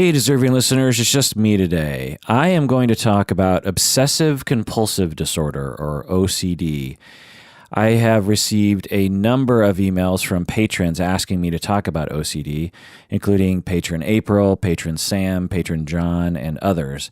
Hey, deserving listeners, it's just me today. I am going to talk about obsessive compulsive disorder, or OCD. I have received a number of emails from patrons asking me to talk about OCD, including patron April, patron Sam, patron John, and others.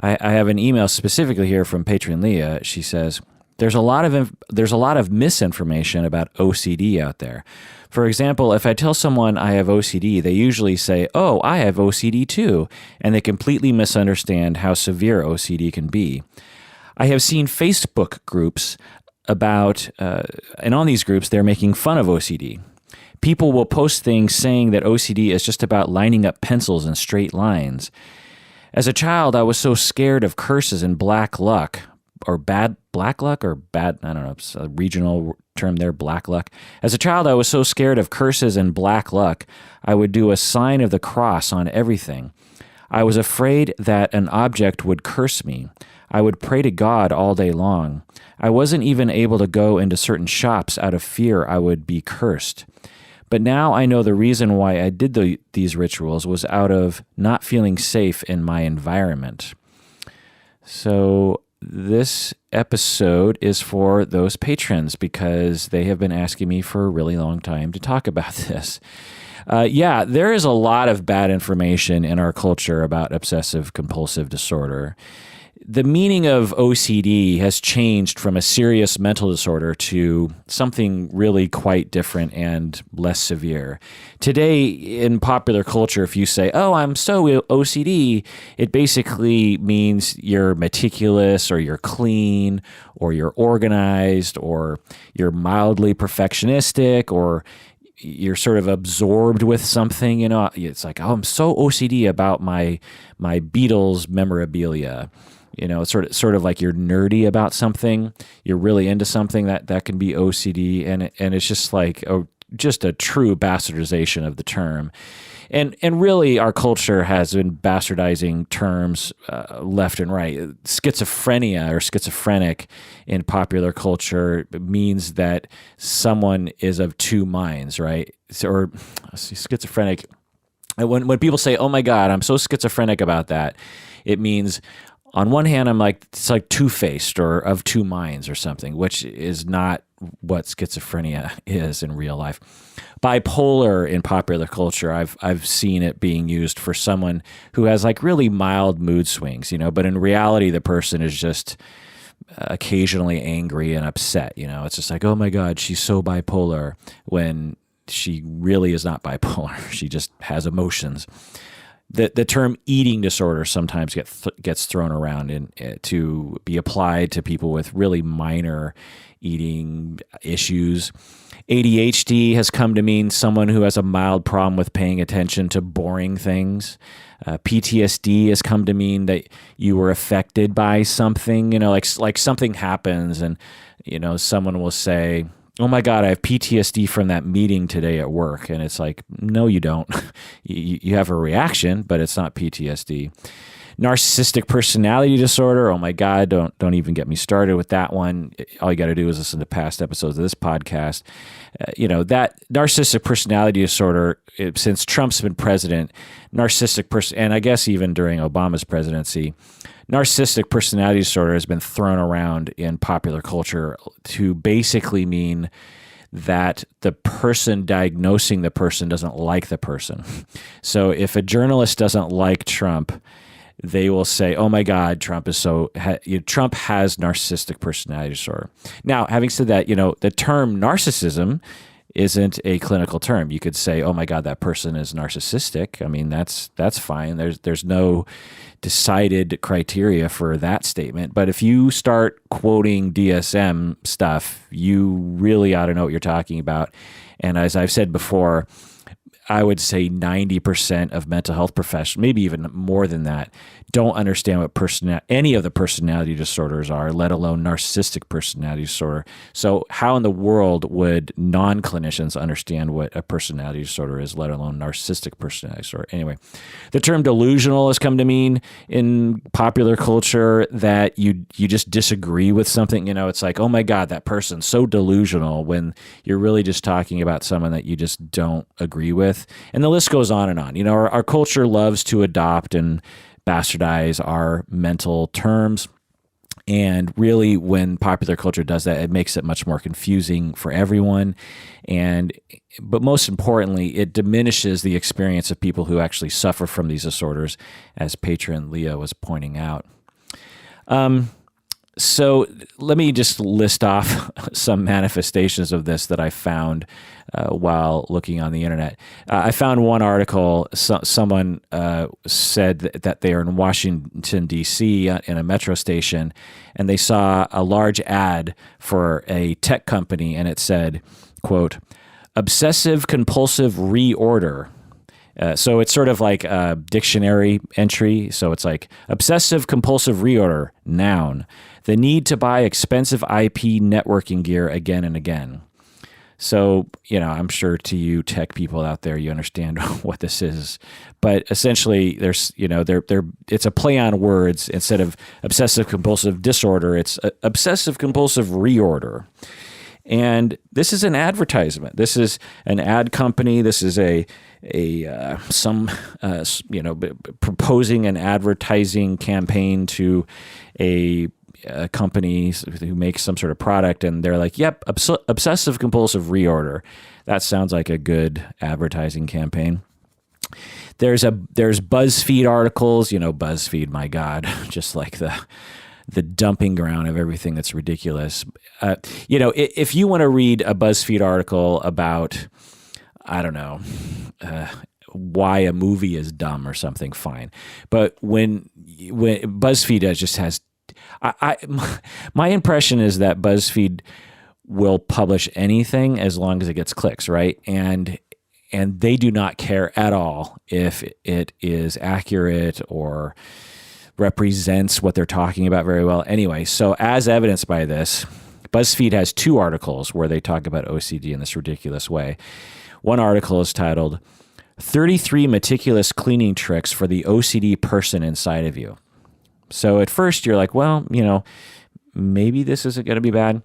I have an email specifically here from patron Leah. She says, there's a lot of misinformation about OCD out there. For example, if I tell someone I have OCD, they usually say, "Oh, I have OCD too," and they completely misunderstand how severe OCD can be. I have seen Facebook groups about, and on these groups, they're making fun of OCD. People will post things saying that OCD is just about lining up pencils in straight lines. As a child, I was so scared of curses and black luck, or bad black luck, or bad, I don't know, it's a regional term there, black luck. As a child, I was so scared of curses and black luck, I would do a sign of the cross on everything. I was afraid that an object would curse me. I would pray to God all day long. I wasn't even able to go into certain shops out of fear I would be cursed. But now I know the reason why I did these rituals was out of not feeling safe in my environment. So this episode is for those patrons because they have been asking me for a really long time to talk about this. There is a lot of bad information in our culture about obsessive compulsive disorder. The meaning of OCD has changed from a serious mental disorder to something really quite different and less severe. Today, in popular culture, if you say, "Oh, I'm so OCD," it basically means you're meticulous, or you're clean, or you're organized, or you're mildly perfectionistic, or you're sort of absorbed with something. You know, it's like, "Oh, I'm so OCD about my Beatles memorabilia." You know, it's sort of like you're nerdy about something. You're really into something that can be OCD, and it's just like just a true bastardization of the term. And really, our culture has been bastardizing terms left and right. Schizophrenia or schizophrenic in popular culture means that someone is of two minds, right? Or schizophrenic. When people say, "Oh my God, I'm so schizophrenic about that," it means, on one hand, it's like two-faced or of two minds or something, which is not what schizophrenia is in real life. Bipolar in popular culture, I've seen it being used for someone who has like really mild mood swings, you know, but in reality, the person is just occasionally angry and upset. You know, it's just like, "Oh my God, she's so bipolar," when she really is not bipolar. She just has emotions. The term eating disorder sometimes gets thrown around to be applied to people with really minor eating issues. ADHD has come to mean someone who has a mild problem with paying attention to boring things. PTSD has come to mean that you were affected by something. You know, like something happens, and you know, someone will say, "Oh my God, I have PTSD from that meeting today at work." And it's like, no, you don't. You have a reaction, but it's not PTSD. Narcissistic personality disorder. Oh my God, don't even get me started with that one. All you got to do is listen to past episodes of this podcast. That narcissistic personality disorder, since Trump's been president, and I guess even during Obama's presidency, narcissistic personality disorder has been thrown around in popular culture to basically mean that the person diagnosing the person doesn't like the person. So if a journalist doesn't like Trump, they will say, "Oh my God, Trump has narcissistic personality disorder." Now, having said that, the term narcissism isn't a clinical term. You could say, "Oh my God, that person is narcissistic." I mean, that's fine. There's no decided criteria for that statement. But if you start quoting DSM stuff, you really ought to know what you're talking about. And as I've said before, I would say 90% of mental health professionals, maybe even more than that, don't understand what any of the personality disorders are, let alone narcissistic personality disorder. So how in the world would non-clinicians understand what a personality disorder is, let alone narcissistic personality disorder? Anyway, the term delusional has come to mean in popular culture that you just disagree with something. It's like, "Oh my God, that person's so delusional," when you're really just talking about someone that you just don't agree with. with, and the list goes on and on. Our culture loves to adopt and bastardize our mental terms. And really, when popular culture does that, it makes it much more confusing for everyone. But most importantly, it diminishes the experience of people who actually suffer from these disorders, as patron Leah was pointing out. So let me just list off some manifestations of this that I found while looking on the internet. I found one article. Someone said that they are in Washington, D.C. in a metro station, and they saw a large ad for a tech company, and it said, quote, "Obsessive compulsive reorder." So it's sort of like a dictionary entry. So it's like obsessive compulsive reorder, noun, the need to buy expensive IP networking gear again and again. So, I'm sure to you tech people out there, you understand what this is. But essentially, there's, it's a play on words. Instead of obsessive compulsive disorder, it's obsessive compulsive reorder. And this is an advertisement. This is an ad company. This is proposing an advertising campaign to a company who makes some sort of product, and they're like, "Yep, obsessive compulsive reorder." That sounds like a good advertising campaign. There's BuzzFeed articles. BuzzFeed, my God, just like the dumping ground of everything that's ridiculous. If you want to read a BuzzFeed article about, I don't know, why a movie is dumb or something, fine. But when BuzzFeed just has, my impression is that BuzzFeed will publish anything as long as it gets clicks, right? And they do not care at all if it is accurate or represents what they're talking about very well. Anyway, so as evidenced by this, BuzzFeed has two articles where they talk about OCD in this ridiculous way. One article is titled 33 Meticulous Cleaning Tricks for the OCD Person Inside of You. So at first you're like, well, maybe this isn't going to be bad.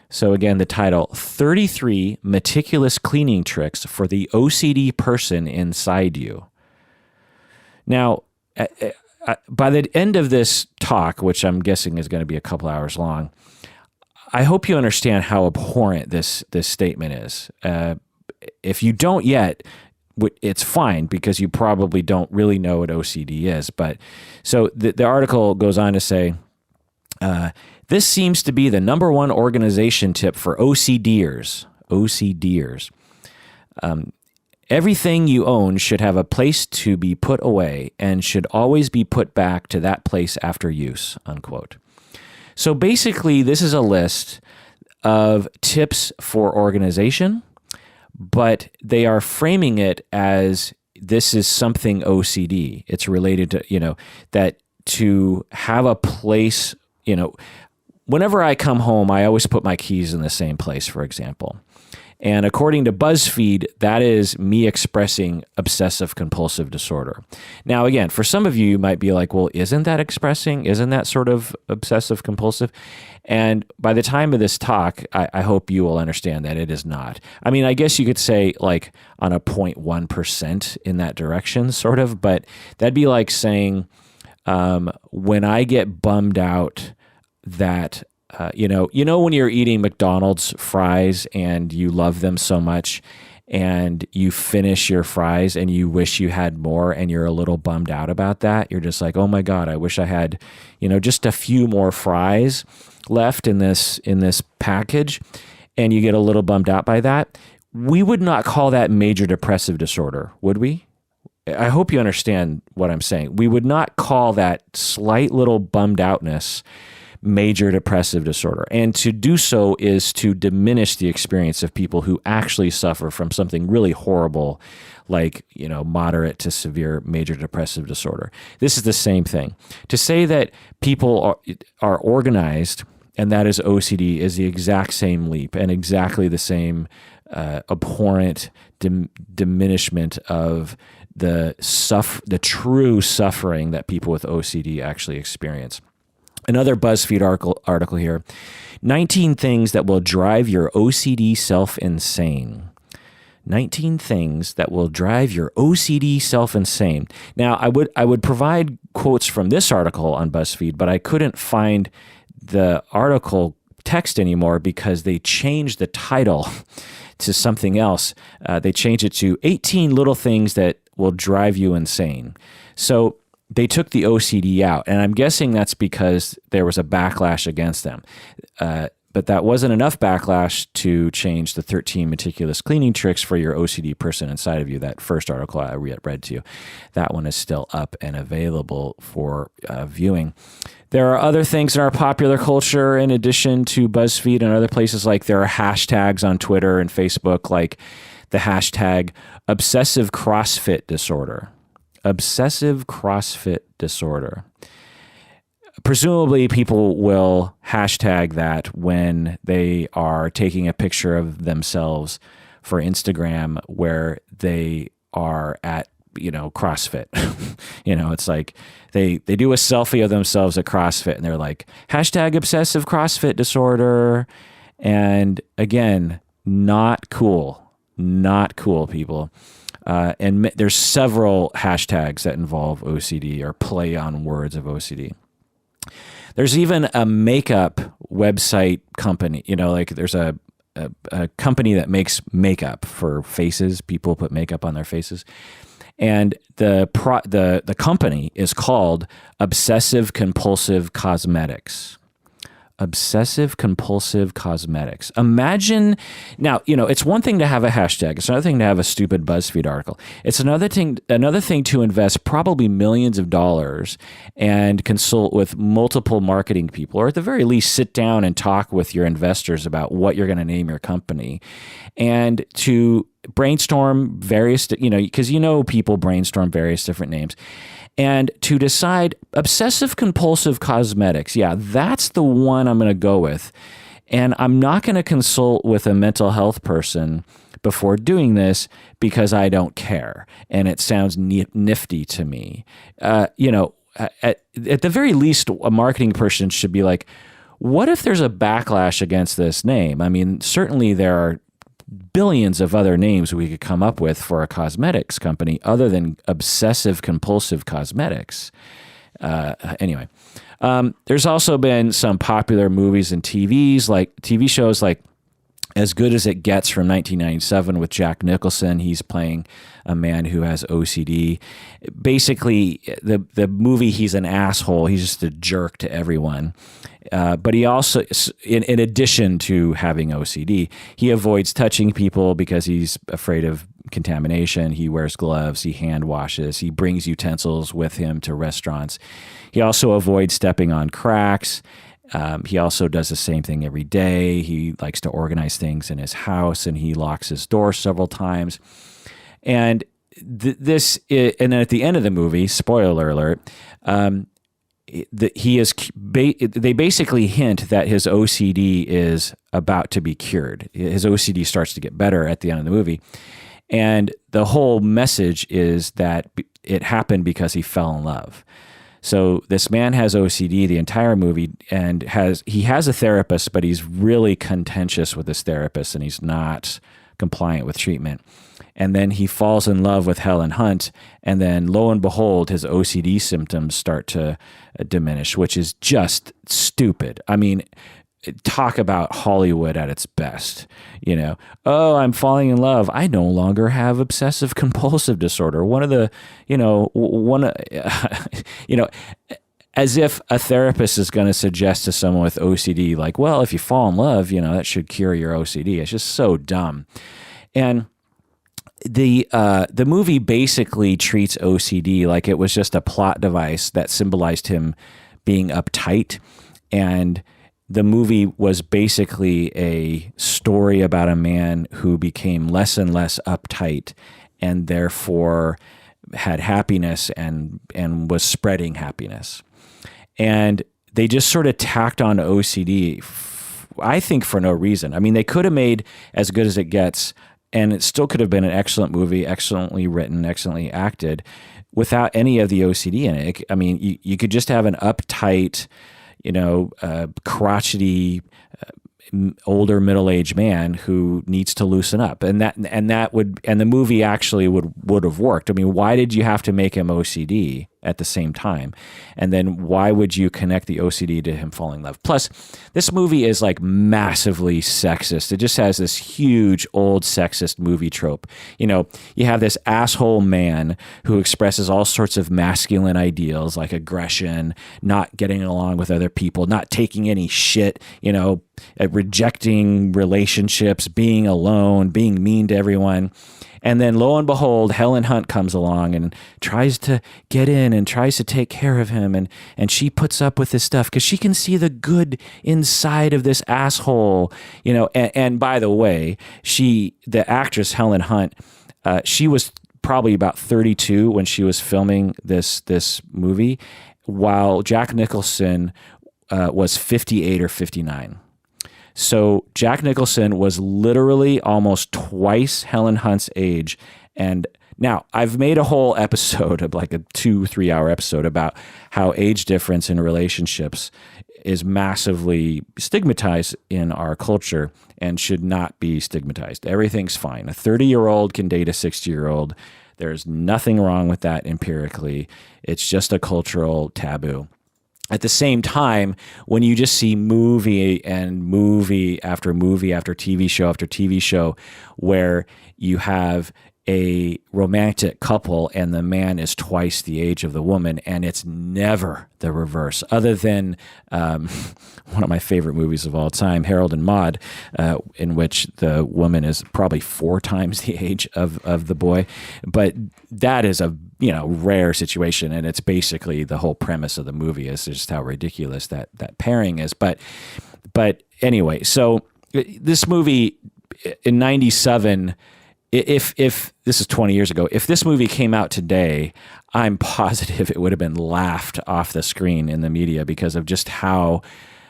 So again, the title, 33 Meticulous Cleaning Tricks for the OCD Person Inside You. Now, by the end of this talk, which I'm guessing is going to be a couple hours long, I hope you understand how abhorrent this statement is. If you don't yet, it's fine because you probably don't really know what OCD is. But so the article goes on to say, this seems to be the number one organization tip for OCDers. Everything you own should have a place to be put away and should always be put back to that place after use, unquote. So basically, this is a list of tips for organization, but they are framing it as this is something OCD. It's related to, that to have a place, whenever I come home, I always put my keys in the same place, for example. And according to BuzzFeed, that is me expressing obsessive compulsive disorder. Now, again, for some of you, you might be like, well, isn't that sort of obsessive compulsive? And by the time of this talk, I hope you will understand that it is not. I mean, I guess you could say like on a 0.1% in that direction, sort of, but that'd be like saying, when I get bummed out that when you're eating McDonald's fries and you love them so much and you finish your fries and you wish you had more and you're a little bummed out about that. You're just like, oh my God, I wish I had, just a few more fries left in this package, and you get a little bummed out by that. We would not call that major depressive disorder, would we? I hope you understand what I'm saying. We would not call that slight little bummed outness major depressive disorder. And to do so is to diminish the experience of people who actually suffer from something really horrible, like, moderate to severe major depressive disorder. This is the same thing. To say that people are organized and that is OCD is the exact same leap and exactly the same abhorrent diminishment of the true suffering that people with OCD actually experience. Another BuzzFeed article here, 19 things that will drive your OCD self insane. 19 things that will drive your OCD self insane. Now, I would provide quotes from this article on BuzzFeed, but I couldn't find the article text anymore because they changed the title to something else. They changed it to 18 little things that will drive you insane. So they took the OCD out, and I'm guessing that's because there was a backlash against them. But that wasn't enough backlash to change the 13 meticulous cleaning tricks for your OCD person inside of you. That first article I read to you, that one is still up and available for viewing. There are other things in our popular culture in addition to BuzzFeed and other places. Like there are hashtags on Twitter and Facebook, like the hashtag obsessive CrossFit disorder. Obsessive CrossFit disorder. Presumably, people will hashtag that when they are taking a picture of themselves for Instagram where they are at, CrossFit. It's like they do a selfie of themselves at CrossFit and they're like, hashtag obsessive CrossFit disorder. And again, not cool. Not cool, people. And there's several hashtags that involve OCD or play on words of OCD. There's even a makeup website company, like there's a company that makes makeup for faces. People put makeup on their faces. And the company is called Obsessive Compulsive Cosmetics. Obsessive Compulsive Cosmetics. Imagine, now, it's one thing to have a hashtag. It's another thing to have a stupid BuzzFeed article. It's another thing to invest probably millions of dollars and consult with multiple marketing people, or at the very least sit down and talk with your investors about what you're going to name your company, and to brainstorm various, because people brainstorm various different names. And to decide obsessive compulsive cosmetics, yeah, that's the one I'm going to go with. And I'm not going to consult with a mental health person before doing this because I don't care. And it sounds nifty to me. At the very least, a marketing person should be like, what if there's a backlash against this name? I mean, certainly there are billions of other names we could come up with for a cosmetics company other than obsessive compulsive cosmetics. Anyway, there's also been some popular movies and TV shows like As Good as It Gets from 1997 with Jack Nicholson. He's playing a man who has OCD. Basically, the movie, he's an asshole. He's just a jerk to everyone. But he also, in addition to having OCD, he avoids touching people because he's afraid of contamination. He wears gloves. He hand washes. He brings utensils with him to restaurants. He also avoids stepping on cracks. He also does the same thing every day. He likes to organize things in his house, and he locks his door several times. And and then at the end of the movie, spoiler alert, they basically hint that his OCD is about to be cured. His OCD starts to get better at the end of the movie. And the whole message is that it happened because he fell in love. So this man has OCD the entire movie, and he has a therapist, but he's really contentious with his therapist, and he's not compliant with treatment. And then he falls in love with Helen Hunt, and then lo and behold, his OCD symptoms start to diminish, which is just stupid. I mean, talk about Hollywood at its best. Oh, I'm falling in love. I no longer have obsessive compulsive disorder. As if a therapist is going to suggest to someone with OCD, like, well, if you fall in love, that should cure your OCD. It's just so dumb. And the movie basically treats OCD like it was just a plot device that symbolized him being uptight. And the movie was basically a story about a man who became less and less uptight and therefore had happiness and was spreading happiness. And they just sort of tacked on OCD, I think, for no reason. I mean, they could have made As Good as It Gets, and it still could have been an excellent movie, excellently written, excellently acted, without any of the OCD in it. I mean, you could just have an uptight, crotchety, older middle-aged man who needs to loosen up, and the movie actually would have worked. I mean, why did you have to make him OCD at the same time? And then why would you connect the OCD to him falling in love? Plus, this movie is like massively sexist. It just has this huge old sexist movie trope. You know, you have this asshole man who expresses all sorts of masculine ideals like aggression, not getting along with other people, not taking any shit, you know, rejecting relationships, being alone, being mean to everyone. And then lo and behold, Helen Hunt comes along and tries to get in and tries to take care of him. And she puts up with this stuff because she can see the good inside of this asshole, you know. And by the way, the actress Helen Hunt, she was probably about 32 when she was filming this movie, while Jack Nicholson was 58 or 59. So Jack Nicholson was literally almost twice Helen Hunt's age. And now I've made a whole episode of like a 2-3 hour episode about how age difference in relationships is massively stigmatized in our culture and should not be stigmatized. Everything's fine. A 30-year-old can date a 60-year-old. There's nothing wrong with that empirically. It's just a cultural taboo. At the same time, when you just see movie and movie after movie after TV show after TV show where you have a romantic couple and the man is twice the age of the woman, and it's never the reverse, other than one of my favorite movies of all time, Harold and Maude, in which the woman is probably 4 times the age of the boy. But that is a rare situation, and it's basically the whole premise of the movie is just how ridiculous that pairing is. But anyway, so this movie in '97. If this is 20 years ago, if this movie came out today, I'm positive it would have been laughed off the screen in the media because of just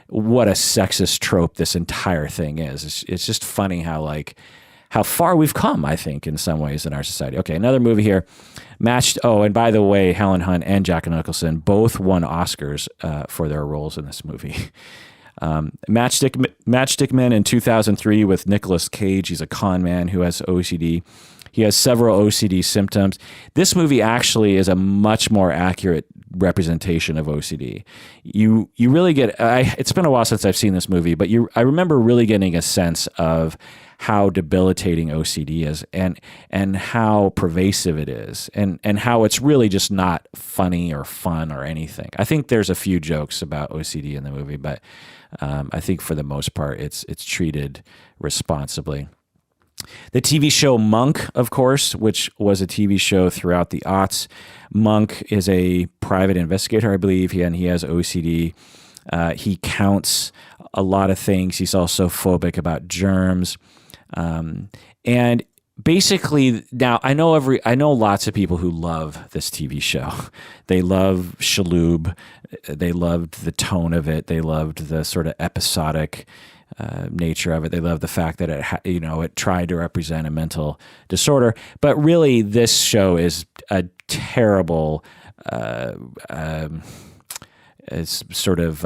what a sexist trope this entire thing is. It's just funny how far we've come, I think, in some ways in our society. Okay, another movie here. Oh, and by the way, Helen Hunt and Jack Nicholson both won Oscars for their roles in this movie. Matchstick Men in 2003 with Nicolas Cage. He's a con man who has OCD. He has several OCD symptoms. This movie actually is a much more accurate representation of OCD. You really get. It's been a while since I've seen this movie, but I remember really getting a sense of how debilitating OCD is and how pervasive it is and how it's really just not funny or fun or anything. I think there's a few jokes about OCD in the movie, but I think for the most part it's treated responsibly. The TV show Monk, of course, which was a TV show throughout the aughts. Monk is a private investigator, I believe, and he has OCD. He counts a lot of things. He's also phobic about germs. And basically, now I know lots of people who love this TV show. They love Shaloub. They loved the tone of it. They loved the sort of episodic nature of it. They love the fact that it tried to represent a mental disorder. But really, this show is a terrible, it's sort of.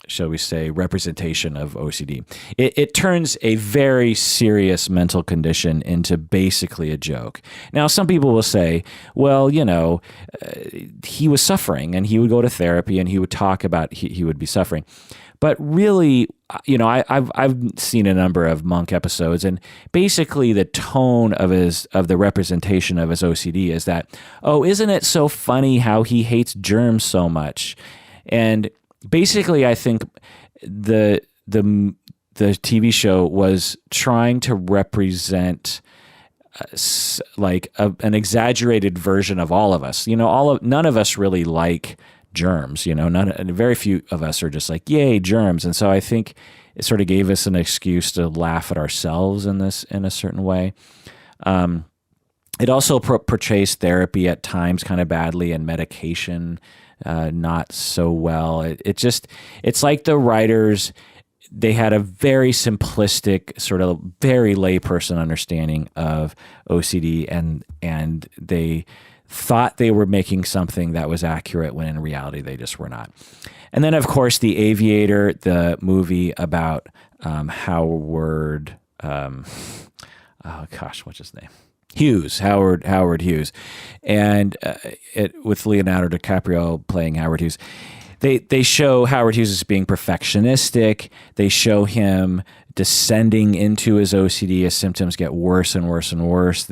Shall we say, representation of OCD. It turns a very serious mental condition into basically a joke. Now, some people will say, well, he was suffering and he would go to therapy and he would talk about he would be suffering. But really, I've seen a number of Monk episodes, and basically the tone of the representation of his OCD is that, oh, isn't it so funny how he hates germs so much? And basically, I think the TV show was trying to represent an exaggerated version of all of us. None of us really like germs. Very few of us are just like, yay, germs. And so I think it sort of gave us an excuse to laugh at ourselves in a certain way. It also portrays therapy at times kind of badly and medication not so well. It's like the writers, they had a very simplistic, sort of very layperson understanding of OCD, and they thought they were making something that was accurate when in reality they just were not. And then, of course, The Aviator, the movie about Howard, what's his name? Howard Hughes, and with Leonardo DiCaprio playing Howard Hughes. They show Howard Hughes as being perfectionistic. They show him descending into his OCD as symptoms get worse and worse and worse.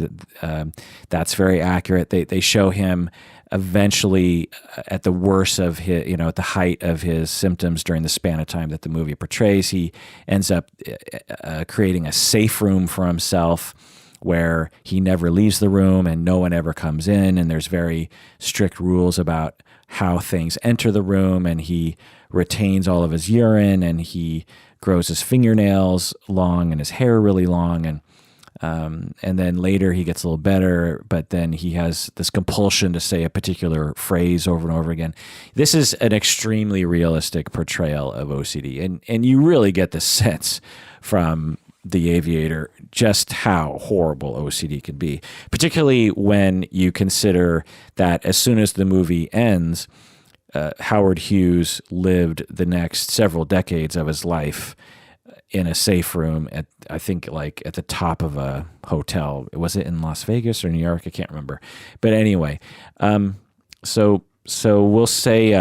That's very accurate. They show him eventually at the worst of his, at the height of his symptoms during the span of time that the movie portrays. He ends up creating a safe room for himself where he never leaves the room and no one ever comes in. And there's very strict rules about how things enter the room, and he retains all of his urine, and he grows his fingernails long and his hair really long. And then later he gets a little better, but then he has this compulsion to say a particular phrase over and over again. This is an extremely realistic portrayal of OCD. And you really get the sense from The Aviator just how horrible OCD can be, particularly when you consider that as soon as the movie ends, Howard Hughes lived the next several decades of his life in a safe room at, I think, like at the top of a hotel. Was it in Las Vegas or New York? I can't remember. But anyway, so we'll say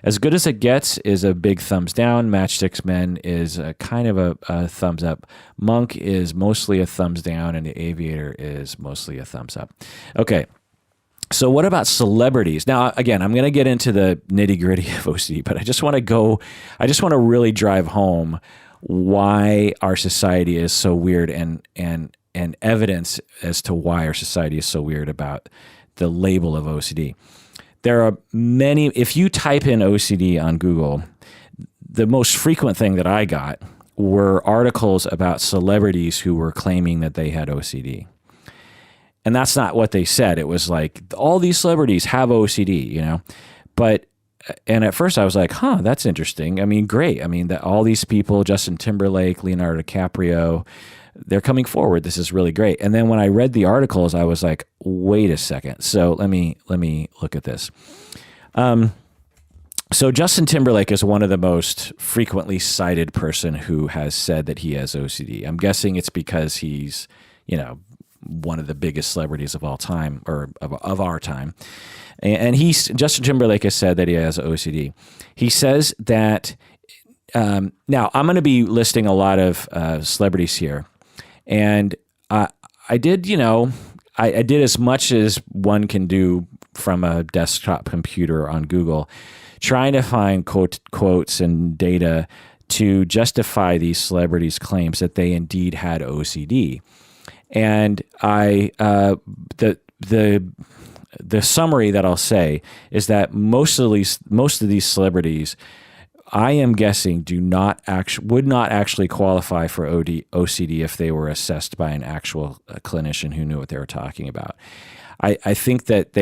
As Good as It Gets is a big thumbs down. Matchstick Men is a kind of a thumbs up. Monk is mostly a thumbs down, and The Aviator is mostly a thumbs up. Okay. So what about celebrities? Now, again, I'm going to get into the nitty gritty of OCD, but I just want to really drive home why our society is so weird and evidence as to why our society is so weird about the label of OCD. There are many, if you type in OCD on Google, the most frequent thing that I got were articles about celebrities who were claiming that they had OCD. And that's not what they said. It was like, all these celebrities have OCD, But, and at first I was like, that's interesting. I mean, great. I mean, that all these people, Justin Timberlake, Leonardo DiCaprio, they're coming forward. This is really great. And then when I read the articles, I was like, wait a second. So let me look at this. So Justin Timberlake is one of the most frequently cited person who has said that he has OCD. I'm guessing it's because he's, one of the biggest celebrities of all time, or of our time. And Justin Timberlake has said that he has OCD. He says that, now I'm going to be listing a lot of celebrities here. And I did, I did as much as one can do from a desktop computer on Google, trying to find quotes and data to justify these celebrities' claims that they indeed had OCD. And the summary that I'll say is that most of these celebrities, I am guessing, would not actually qualify for OCD if they were assessed by an actual clinician who knew what they were talking about. I think that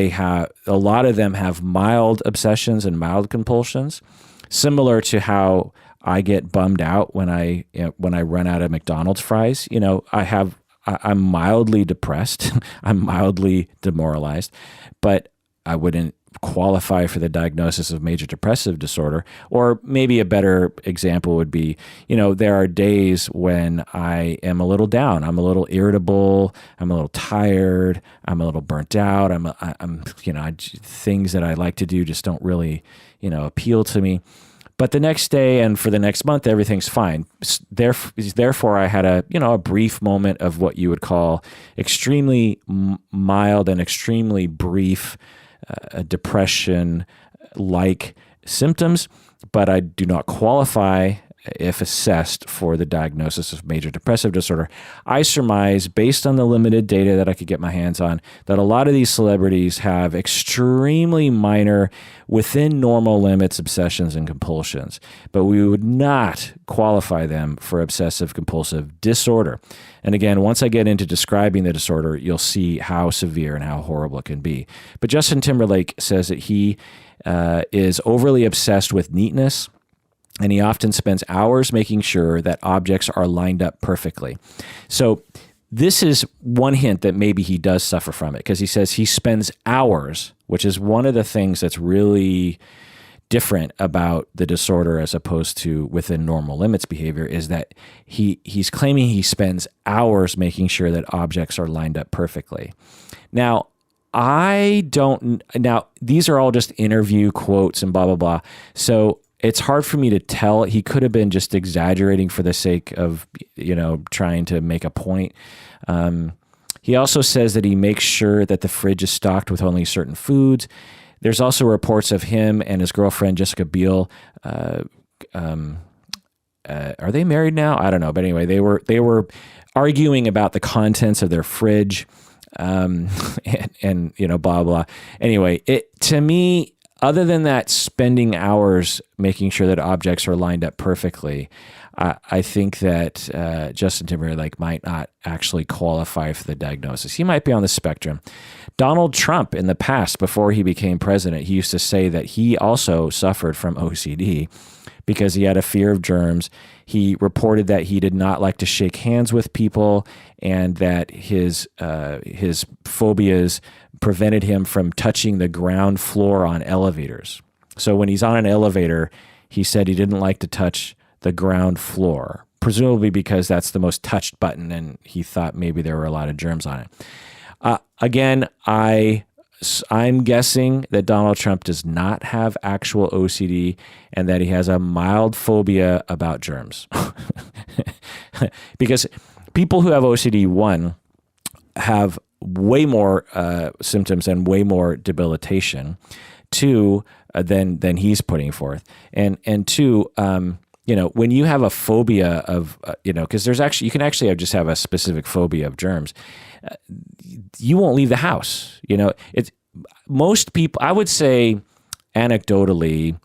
a lot of them have mild obsessions and mild compulsions, similar to how I get bummed out when I run out of McDonald's fries. I'm mildly depressed. I'm mildly demoralized, but I wouldn't qualify for the diagnosis of major depressive disorder. Or maybe a better example would be, there are days when I am a little down. I'm a little irritable. I'm a little tired. I'm a little burnt out. Things that I like to do just don't really, appeal to me. But the next day and for the next month, everything's fine. Therefore, I had a brief moment of what you would call extremely mild and extremely brief depression-like symptoms, but I do not qualify, if assessed, for the diagnosis of major depressive disorder. I surmise, based on the limited data that I could get my hands on, that a lot of these celebrities have extremely minor, within normal limits, obsessions and compulsions, but we would not qualify them for obsessive compulsive disorder. And again, once I get into describing the disorder, you'll see how severe and how horrible it can be. But Justin Timberlake says that he is overly obsessed with neatness, and he often spends hours making sure that objects are lined up perfectly. So this is one hint that maybe he does suffer from it, because he says he spends hours, which is one of the things that's really different about the disorder as opposed to within normal limits behavior, is that he's claiming he spends hours making sure that objects are lined up perfectly. Now, these are all just interview quotes and blah, blah, blah. So it's hard for me to tell. He could have been just exaggerating for the sake of, trying to make a point. He also says that he makes sure that the fridge is stocked with only certain foods. There's also reports of him and his girlfriend, Jessica Biel. Are they married now? I don't know. But anyway, they were arguing about the contents of their fridge, and blah, blah. Anyway, to me, other than that, spending hours making sure that objects are lined up perfectly, I think that Justin Timberlake might not actually qualify for the diagnosis. He might be on the spectrum. Donald Trump, in the past, before he became president, he used to say that he also suffered from OCD because he had a fear of germs. He reported that he did not like to shake hands with people, and that his phobias prevented him from touching the ground floor on elevators. So when he's on an elevator, he said he didn't like to touch the ground floor, presumably because that's the most touched button, and he thought maybe there were a lot of germs on it. Again, I'm guessing that Donald Trump does not have actual OCD, and that he has a mild phobia about germs. Because people who have OCD, one, have way more symptoms and way more debilitation, two, than he's putting forth, and two, when you have a phobia of, because you can actually just have a specific phobia of germs, you won't leave the house. It's most people, I would say anecdotally,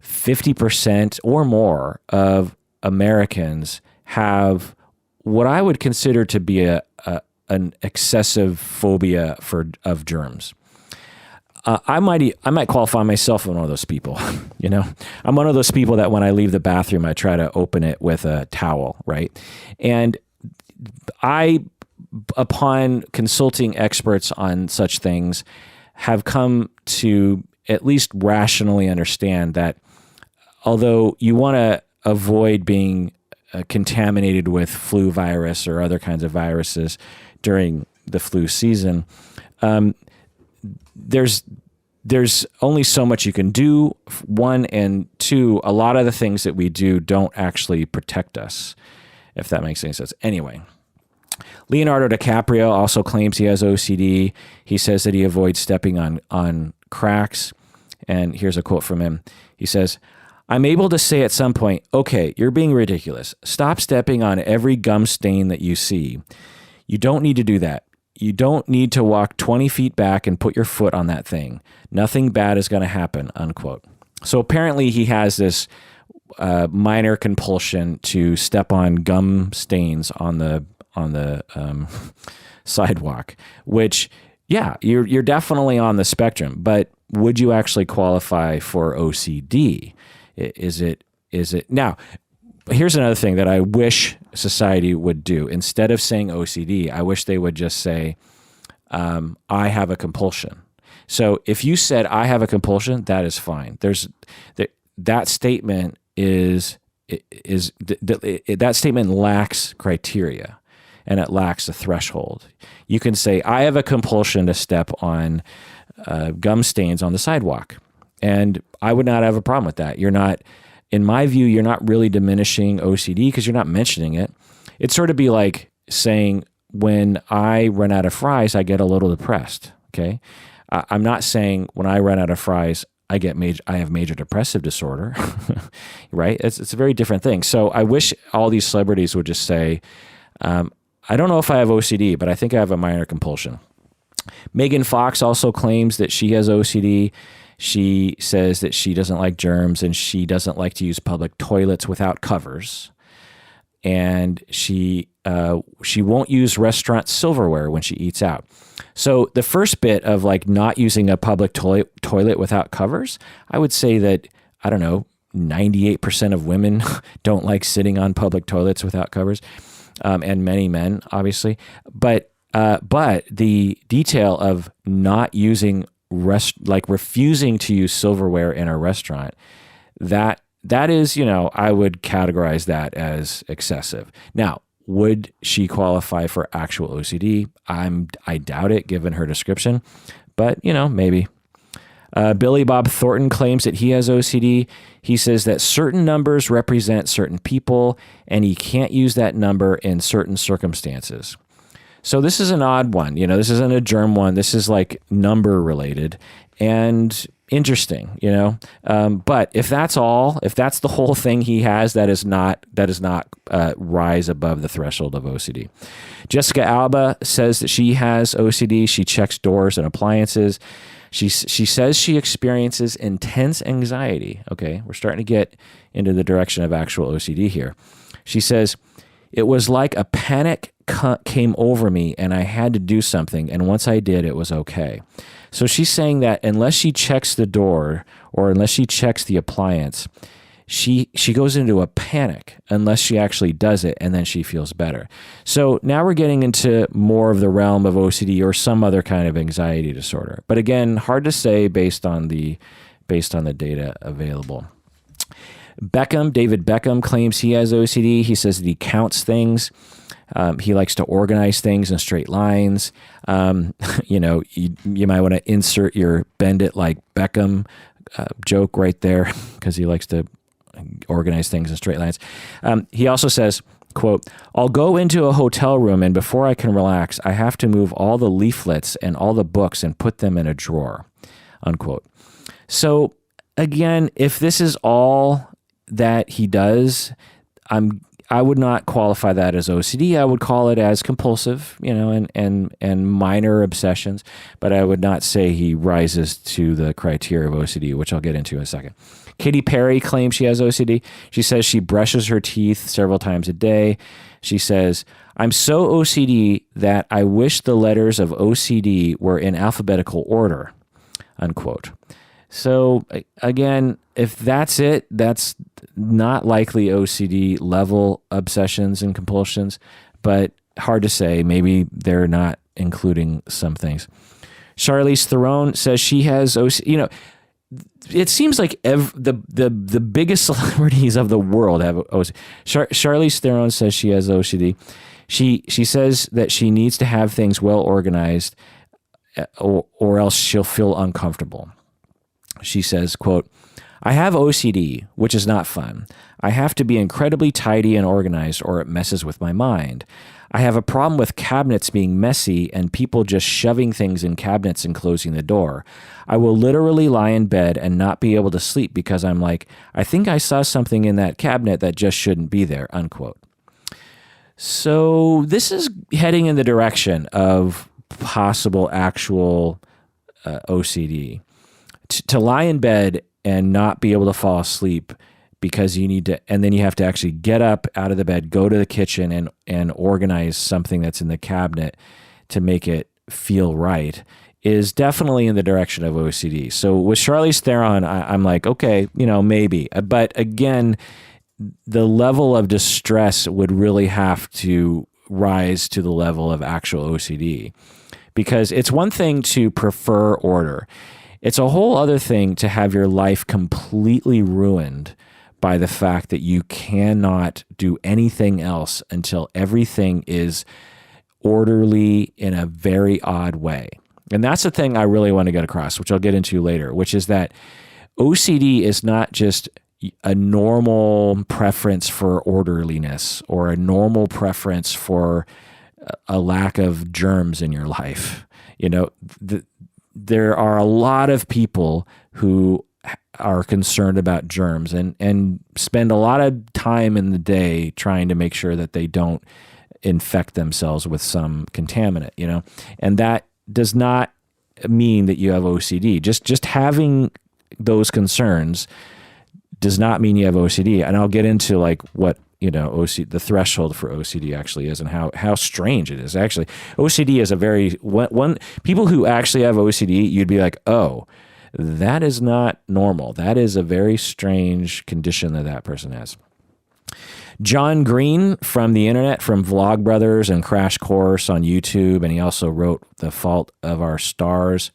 50% or more of Americans have what I would consider to be an excessive phobia of germs. I might qualify myself as one of those people. I'm one of those people that when I leave the bathroom, I try to open it with a towel, right? And upon consulting experts on such things, have come to at least rationally understand that although you want to avoid being contaminated with flu virus or other kinds of viruses during the flu season, there's only so much you can do, one, and two, a lot of the things that we do don't actually protect us, if that makes any sense. Anyway, Leonardo DiCaprio also claims he has OCD. He says that he avoids stepping on cracks. And here's a quote from him. He says, "I'm able to say at some point, okay, you're being ridiculous. Stop stepping on every gum stain that you see. You don't need to do that. You don't need to walk 20 feet back and put your foot on that thing. Nothing bad is going to happen," unquote. So apparently he has this minor compulsion to step on gum stains on the sidewalk, which, yeah, you're definitely on the spectrum, but would you actually qualify for OCD? Is it now? Here's another thing that I wish society would do. Instead of saying OCD, I wish they would just say, I have a compulsion. So if you said I have a compulsion, that is fine. That statement that statement lacks criteria, and it lacks a threshold. You can say I have a compulsion to step on gum stains on the sidewalk, and I would not have a problem with that. You're not. In my view, you're not really diminishing OCD because you're not mentioning it. It'd sort of be like saying, when I run out of fries, I get a little depressed. Okay, I'm not saying when I run out of fries, I have major depressive disorder, right? It's a very different thing. So I wish all these celebrities would just say, I don't know if I have OCD, but I think I have a minor compulsion. Megan Fox also claims that she has OCD. She says that she doesn't like germs, and she doesn't like to use public toilets without covers. And she won't use restaurant silverware when she eats out. So the first bit of like not using a public toilet without covers, I would say that, I don't know, 98% of women don't like sitting on public toilets without covers. and many men, obviously. But the detail of not using refusing to use silverware in a restaurant, that is, I would categorize that as excessive. Now, would she qualify for actual OCD? I doubt it, given her description, but maybe. Billy Bob Thornton claims that he has OCD. He says that certain numbers represent certain people, and he can't use that number in certain circumstances. So this is an odd one. This isn't a germ one. This is like number related and interesting, but if that's the whole thing he has, that is not rise above the threshold of OCD. Jessica Alba says that she has OCD. She checks doors and appliances. She says she experiences intense anxiety. Okay, we're starting to get into the direction of actual OCD here. She says, it was like a panic came over me and I had to do something. And once I did, it was okay. So she's saying that unless she checks the door or unless she checks the appliance, she goes into a panic unless she actually does it, and then she feels better. So now we're getting into more of the realm of OCD or some other kind of anxiety disorder. But again, hard to say based on the data available. David Beckham claims he has OCD. He says that he counts things. He likes to organize things in straight lines. You might want to insert your bend it like Beckham joke right there, because he likes to organize things in straight lines. He also says, quote, I'll go into a hotel room and before I can relax, I have to move all the leaflets and all the books and put them in a drawer, unquote. So again, if this is all that he does, I would not qualify that as OCD. I would call it as compulsive, and minor obsessions, but I would not say he rises to the criteria of OCD, which I'll get into in a second. Katy Perry claims she has OCD. She says she brushes her teeth several times a day. She says, I'm so OCD that I wish the letters of OCD were in alphabetical order, unquote. So again, if that's it, that's not likely OCD level obsessions and compulsions, but hard to say. Maybe they're not including some things. Charlize Theron says she has OCD. It seems like the biggest celebrities of the world have OCD. Charlize Theron says she has OCD. She says that she needs to have things well organized, or else she'll feel uncomfortable. She says, quote, I have OCD, which is not fun. I have to be incredibly tidy and organized or it messes with my mind. I have a problem with cabinets being messy and people just shoving things in cabinets and closing the door. I will literally lie in bed and not be able to sleep because I'm like, I think I saw something in that cabinet that just shouldn't be there, unquote. So this is heading in the direction of possible actual OCD. To lie in bed and not be able to fall asleep because you need to, and then you have to actually get up out of the bed, go to the kitchen and organize something that's in the cabinet to make it feel right, is definitely in the direction of OCD. So with Charlize Theron, I'm like, okay, maybe. But again, the level of distress would really have to rise to the level of actual OCD, because it's one thing to prefer order. It's a whole other thing to have your life completely ruined by the fact that you cannot do anything else until everything is orderly in a very odd way. And that's the thing I really want to get across, which I'll get into later, which is that OCD is not just a normal preference for orderliness or a normal preference for a lack of germs in your life. There are a lot of people who are concerned about germs and spend a lot of time in the day trying to make sure that they don't infect themselves with some contaminant, and that does not mean that you have OCD. Just having those concerns does not mean you have OCD. And I'll get into like what the threshold for OCD actually is and how strange it is. Actually, OCD is a very one people who actually have OCD, you'd be like, oh, that is not normal. That is a very strange condition that person has. John Green from the internet, from Vlogbrothers and Crash Course on YouTube, and he also wrote The Fault of Our Stars.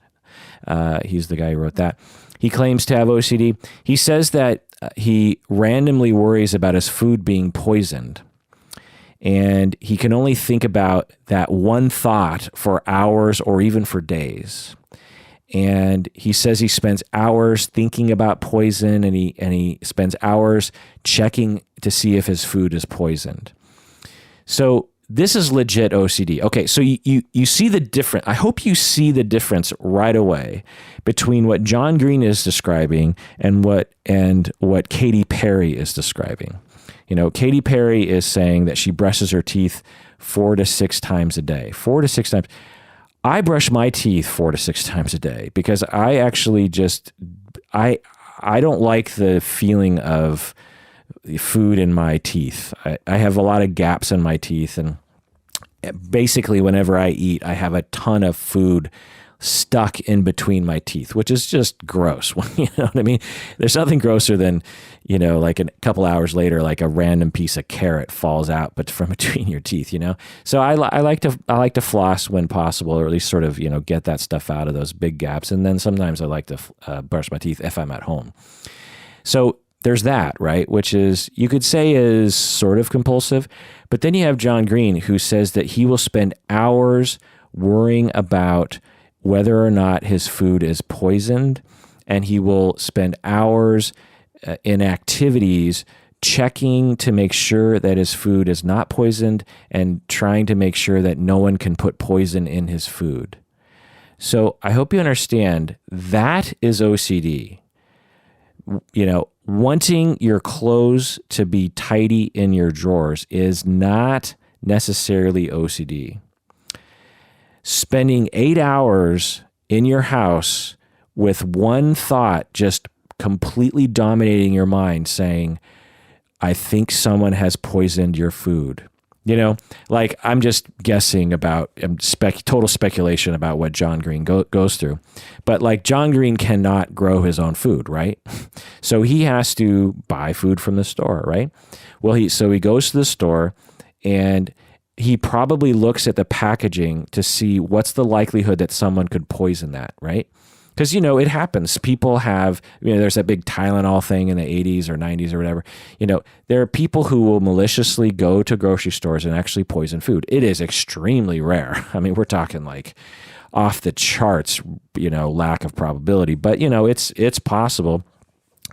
He's the guy who wrote that. He claims to have OCD. He says that he randomly worries about his food being poisoned. And he can only think about that one thought for hours or even for days. And he says he spends hours thinking about poison, and he spends hours checking to see if his food is poisoned. So this is legit OCD. Okay, so you see the difference. I hope you see the difference right away between what John Green is describing and what Katy Perry is describing. You know, Katy Perry is saying that she brushes her teeth 4 to 6 times a day. 4 to 6 times. I brush my teeth 4 to 6 times a day because I actually just, I don't like the feeling of food in my teeth. I have a lot of gaps in my teeth, and basically whenever I eat, I have a ton of food stuck in between my teeth, which is just gross. You know what I mean? There's nothing grosser than, you know, like a couple hours later, like a random piece of carrot falls out, but from between your teeth, you know? So I like to floss when possible, or at least sort of, you know, get that stuff out of those big gaps. And then sometimes I like to brush my teeth if I'm at home. So there's that, right? Which is, you could say is sort of compulsive, but then you have John Green, who says that he will spend hours worrying about whether or not his food is poisoned, and he will spend hours in activities checking to make sure that his food is not poisoned and trying to make sure that no one can put poison in his food. So I hope you understand that is OCD. You know, wanting your clothes to be tidy in your drawers is not necessarily OCD. Spending 8 hours in your house with one thought just completely dominating your mind, saying, I think someone has poisoned your food. You know, like, I'm just guessing about total speculation about what John Green goes through. But like, John Green cannot grow his own food, right? So he has to buy food from the store, right? Well, so he goes to the store, and he probably looks at the packaging to see what's the likelihood that someone could poison that, right? Because, you know, it happens. People have, you know, there's that big Tylenol thing in the 80s or 90s or whatever. You know, there are people who will maliciously go to grocery stores and actually poison food. It is extremely rare. I mean, we're talking like off the charts, you know, lack of probability. But, you know, it's possible.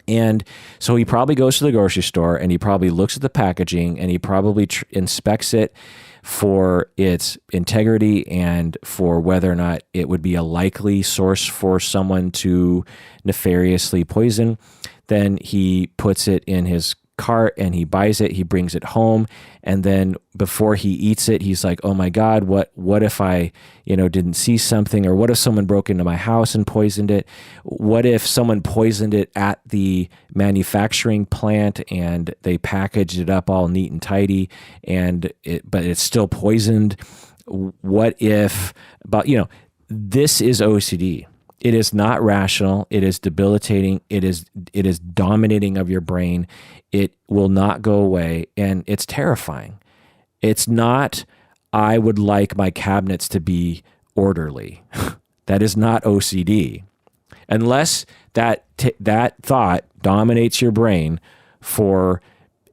And so he probably goes to the grocery store, and he probably looks at the packaging, and he probably inspects it for its integrity and for whether or not it would be a likely source for someone to nefariously poison. Then he puts it in his cart and he buys it, he brings it home, and then before he eats it, he's like, oh my God, what if I, you know, didn't see something? Or what if someone broke into my house and poisoned it? What if someone poisoned it at the manufacturing plant and they packaged it up all neat and tidy, but it's still poisoned? What if, this is OCD. It is not rational. It is debilitating. It is dominating of your brain. It will not go away, and it's terrifying. It's not, I would like my cabinets to be orderly. That is not OCD. Unless that thought dominates your brain for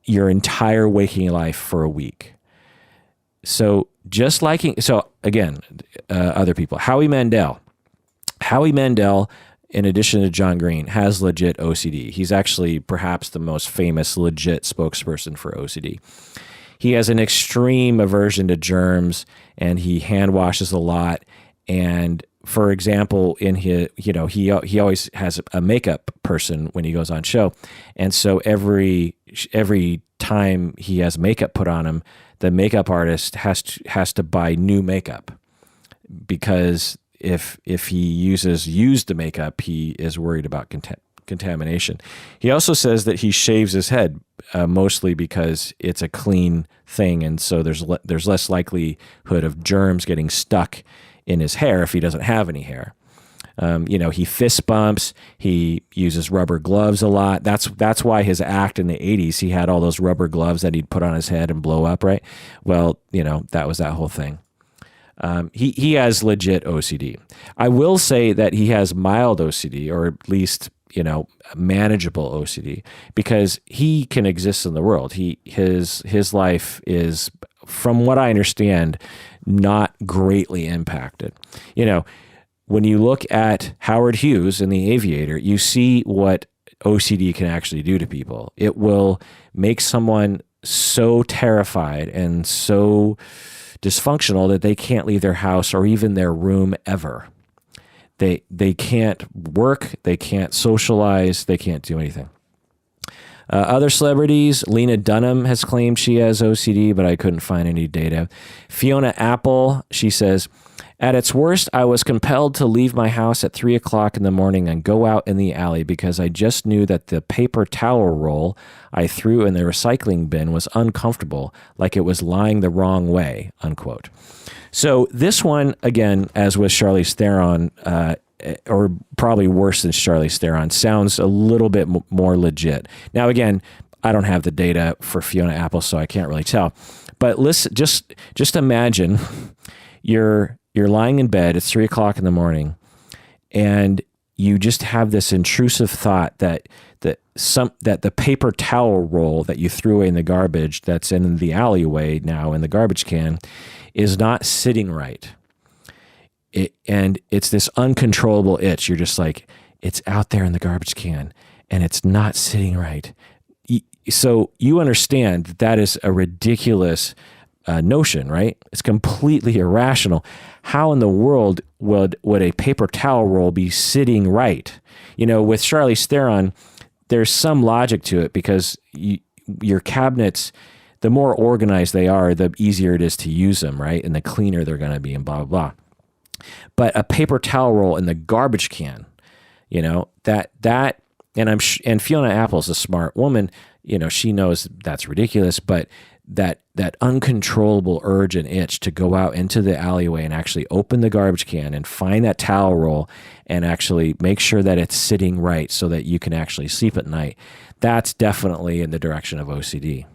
your entire waking life for a week. So again, other people, Howie Mandel, in addition to John Green, has legit OCD. He's actually perhaps the most famous legit spokesperson for OCD. He has an extreme aversion to germs, and he hand washes a lot. And for example, in his, he always has a makeup person when he goes on show. And so every time he has makeup put on him, the makeup artist has to buy new makeup, because if he uses used makeup, he is worried about contamination. He also says that he shaves his head mostly because it's a clean thing, and so there's less likelihood of germs getting stuck in his hair if he doesn't have any hair. He fist bumps. He uses rubber gloves a lot. That's why his act in the 80s, he had all those rubber gloves that he'd put on his head and blow up, right? Well, that was that whole thing. He has legit OCD. I will say that he has mild OCD, or at least, manageable OCD, because he can exist in the world. His life is, from what I understand, not greatly impacted. When you look at Howard Hughes in The Aviator, you see what OCD can actually do to people. It will make someone so terrified and so dysfunctional that they can't leave their house or even their room ever. They can't work, they can't socialize, they can't do anything. Other celebrities, Lena Dunham has claimed she has OCD, but I couldn't find any data. Fiona Apple, she says, at its worst, I was compelled to leave my house at 3 o'clock in the morning and go out in the alley because I just knew that the paper towel roll I threw in the recycling bin was uncomfortable, like it was lying the wrong way, unquote. So this one, again, as with Charlize Theron, or probably worse than Charlize Theron, sounds a little bit more legit. Now, again, I don't have the data for Fiona Apple, so I can't really tell. But listen, just imagine you're lying in bed, it's 3 o'clock in the morning, and you just have this intrusive thought that the paper towel roll that you threw away in the garbage that's in the alleyway now in the garbage can is not sitting right. And it's this uncontrollable itch. You're just like, it's out there in the garbage can and it's not sitting right. So you understand that is a ridiculous notion, right? It's completely irrational. How in the world would a paper towel roll be sitting right? With Charlize Theron, there's some logic to it because your cabinets, the more organized they are, the easier it is to use them, right? And the cleaner they're going to be and blah, blah, blah. But a paper towel roll in the garbage can, and Fiona Apple's a smart woman, she knows that's ridiculous, but that uncontrollable urge and itch to go out into the alleyway and actually open the garbage can and find that towel roll and actually make sure that it's sitting right so that you can actually sleep at night, that's definitely in the direction of OCD.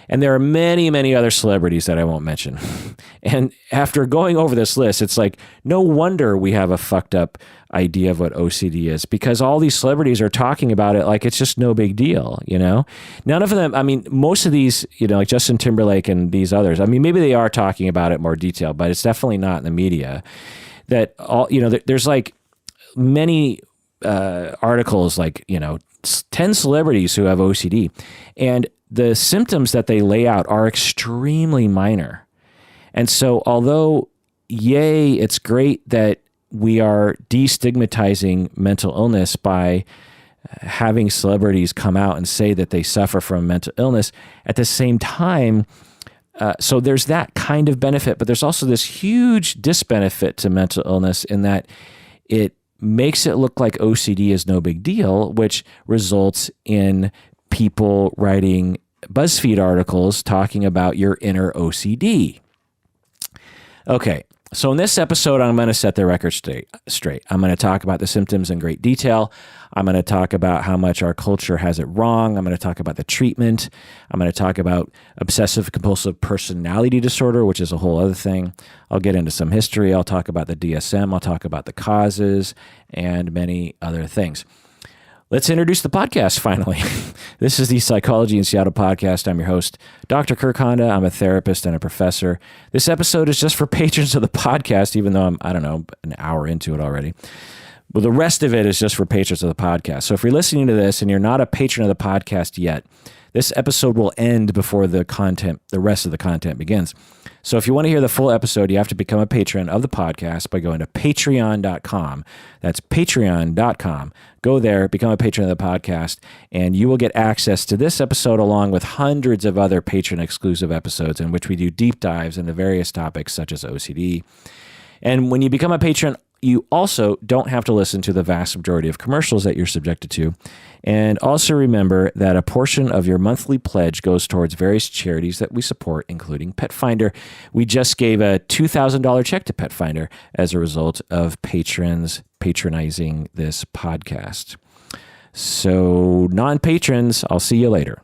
And there are many, many other celebrities that I won't mention. And after going over this list, it's like, no wonder we have a fucked up idea of what OCD is, because all these celebrities are talking about it like it's just no big deal, None of them, most of these, like Justin Timberlake and these others, maybe they are talking about it in more detail, but it's definitely not in the media. That all, there's like many articles, like, 10 celebrities who have OCD. And the symptoms that they lay out are extremely minor. And so although, yay, it's great that we are destigmatizing mental illness by having celebrities come out and say that they suffer from mental illness, at the same time, so there's that kind of benefit, but there's also this huge disbenefit to mental illness in that it makes it look like OCD is no big deal, which results in people writing BuzzFeed articles talking about your inner OCD. Okay, so in this episode, I'm going to set the record straight. I'm going to talk about the symptoms in great detail. I'm going to talk about how much our culture has it wrong. I'm going to talk about the treatment. I'm going to talk about obsessive compulsive personality disorder, which is a whole other thing. I'll get into some history. I'll talk about the DSM. I'll talk about the causes and many other things. Let's introduce the podcast, finally. This is the Psychology in Seattle podcast. I'm your host, Dr. Kirk Honda. I'm a therapist and a professor. This episode is just for patrons of the podcast, even though I'm, an hour into it already. But the rest of it is just for patrons of the podcast. So if you're listening to this and you're not a patron of the podcast yet, this episode will end before the rest of the content begins. So if you want to hear the full episode, you have to become a patron of the podcast by going to patreon.com. That's patreon.com. Go there, become a patron of the podcast, and you will get access to this episode along with hundreds of other patron-exclusive episodes in which we do deep dives into various topics such as OCD. And when you become a patron, you also don't have to listen to the vast majority of commercials that you're subjected to. And also remember that a portion of your monthly pledge goes towards various charities that we support, including Pet Finder. We just gave a $2,000 check to Pet Finder as a result of patrons patronizing this podcast. So non-patrons, I'll see you later.